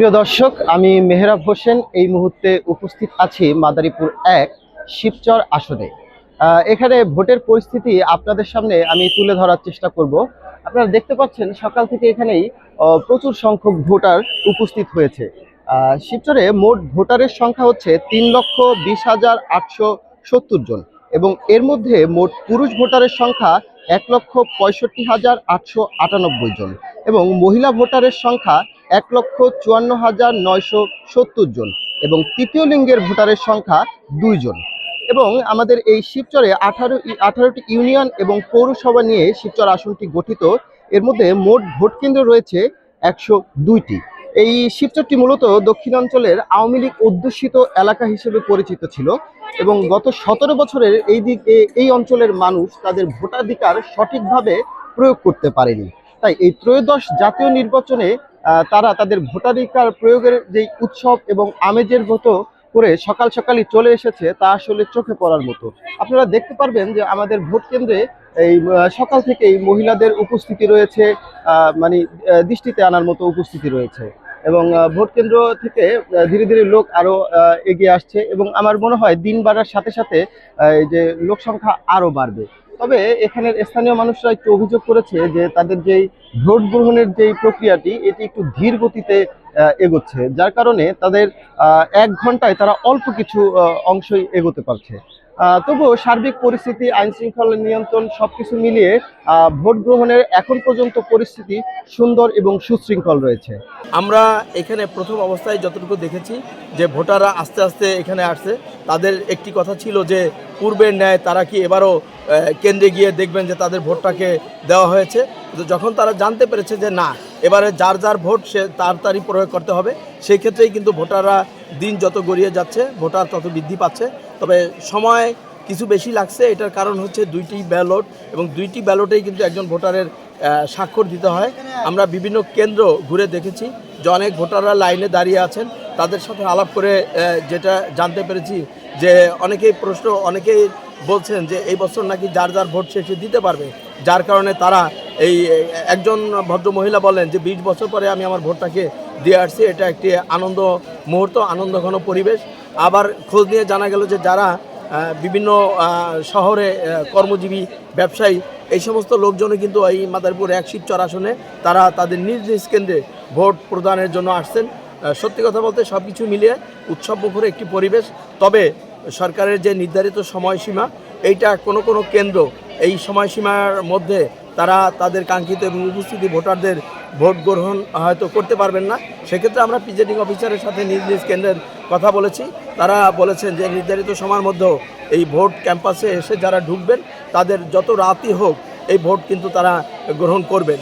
প্রিয় দর্শক, আমি মেহরাব হোসেন এই মুহূর্তে উপস্থিত আছি মাদারীপুর ১ শিবচর আসনে। এখানে ভোটের পরিস্থিতি আপনাদের সামনে আমি তুলে ধরার চেষ্টা করব। আপনারা দেখতে পাচ্ছেন সকাল থেকে এখানেই প্রচুর সংখ্যক ভোটার উপস্থিত হয়েছে। শিবচরে মোট ভোটারের সংখ্যা হচ্ছে ৩,২০,৮৭০ জন এবং এর মধ্যে মোট পুরুষ ভোটারের সংখ্যা ১,৬৫,৮৯৮ জন এবং মহিলা ভোটারের সংখ্যা ১,৫৪,৯৭০ জন এবং তৃতীয় লিঙ্গের ভোটারের সংখ্যা ২ জন। এবং আমাদের এই শিবচরে 18টি ইউনিয়ন এবং পৌরসভা নিয়ে শিবচর আসনটি গঠিত। এর মধ্যে মোট ভোট কেন্দ্র রয়েছে ১০২টি। এই শিবচরটি মূলত দক্ষিণাঞ্চলের আওয়ামী লীগ অধ্যুষিত এলাকা হিসেবে পরিচিত ছিল এবং গত ১৭ বছরের এই অঞ্চলের মানুষ তাদের ভোটাধিকার সঠিকভাবে প্রয়োগ করতে পারেনি। তাই এই ত্রয়োদশ জাতীয় নির্বাচনে তারা তাদের ভোটাধিকার প্রয়োগের যে উৎসব এবং আমেজের মতো করে সকাল সকালই চলে এসেছে, তা আসলে চোখে পড়ার মতো। আপনারা দেখতে পারবেন যে আমাদের ভোট কেন্দ্রে এই সকাল থেকেই মহিলাদের উপস্থিতি রয়েছে, মানে দৃষ্টিতে আনার মতো উপস্থিতি রয়েছে এবং ভোট কেন্দ্র থেকে ধীরে ধীরে লোক আরো এগিয়ে আসছে এবং আমার মনে হয় দিন বাড়ার সাথে সাথে এই যে লোক সংখ্যা আরো বাড়বে। তবে এখানের স্থানীয় মানুষরা একটু অভিযোগ করেছে যে তাদের যেই ভোট গ্রহণের যেই প্রক্রিয়াটি এটি একটু ধীর গতিতে এগোচ্ছে, যার কারণে তাদের ১ ঘন্টায় তারা অল্প কিছু অংশই এগোতে পারছে। তবুও সার্বিক পরিস্থিতি, আইন শৃঙ্খলা নিয়ন্ত্রণ সবকিছু মিলিয়ে ভোট গ্রহণের এখন পর্যন্ত পরিস্থিতি সুন্দর এবং সুশৃঙ্খল রয়েছে। আমরা এখানে প্রথম অবস্থায় যতটুকু দেখেছি যে ভোটাররা আস্তে আস্তে এখানে আসছে। তাদের একটি কথা ছিল যে পূর্বের ন্যায় তারা কি এবারও কেন্দ্রে গিয়ে দেখবেন যে তাদের ভোটটাকে দেওয়া হয়েছে। তো যখন তারা জানতে পেরেছে যে না, এবারে যার যার ভোট সে তাড়াতাড়ি প্রয়োগ করতে হবে, সেই ক্ষেত্রেই কিন্তু ভোটাররা দিন যত গড়িয়ে যাচ্ছে ভোটার তত বৃদ্ধি পাচ্ছে। তবে সময় কিছু বেশি লাগছে, এটার কারণ হচ্ছে 2টি ব্যালট এবং 2টি ব্যালটেই কিন্তু একজন ভোটারের স্বাক্ষর দিতে হয়। আমরা বিভিন্ন কেন্দ্র ঘুরে দেখেছি যে অনেক ভোটাররা লাইনে দাঁড়িয়ে আছেন। তাদের সাথে আলাপ করে যেটা জানতে পেরেছি যে অনেকেই বলছেন যে এই বছর নাকি যার যার ভোট শেষে দিতে পারবে, যার কারণে তারা এই একজন ভদ্র মহিলা বলেন যে 20 বছর পরে আমি আমার ভোটটাকে দিয়ে আসছি। এটা একটি আনন্দ মুহূর্ত, আনন্দঘন পরিবেশ। আবার খোঁজ নিয়ে জানা গেল যে যারা বিভিন্ন শহরে কর্মজীবী ব্যবসায়ী, এই সমস্ত লোকজনও কিন্তু এই মাদারীপুর ১ শিবচর আসনে তারা তাদের নিজ নিজ কেন্দ্রে ভোট প্রদানের জন্য আসছেন। সত্যি কথা বলতে সব কিছু মিলিয়ে উৎসবমুখর একটি পরিবেশ। তবে সরকারের যে নির্ধারিত সময়সীমা, এইটা কোনো কেন্দ্র এই সময়সীমার মধ্যে তারা তাদের কাঙ্ক্ষিত এবং উপস্থিতি ভোটারদের ভোট গ্রহণ হয়তো করতে পারবেন না। সেক্ষেত্রে আমরা প্রিজাইডিং অফিসারের সাথে নিজ নিজ কেন্দ্রের কথা বলেছি। তারা বলেছেন যে নির্ধারিত সময়ের মধ্যেও এই ভোট ক্যাম্পাসে এসে যারা ঢুকবেন তাদের যত রাতই হোক এই ভোট কিন্তু তারা গ্রহণ করবেন।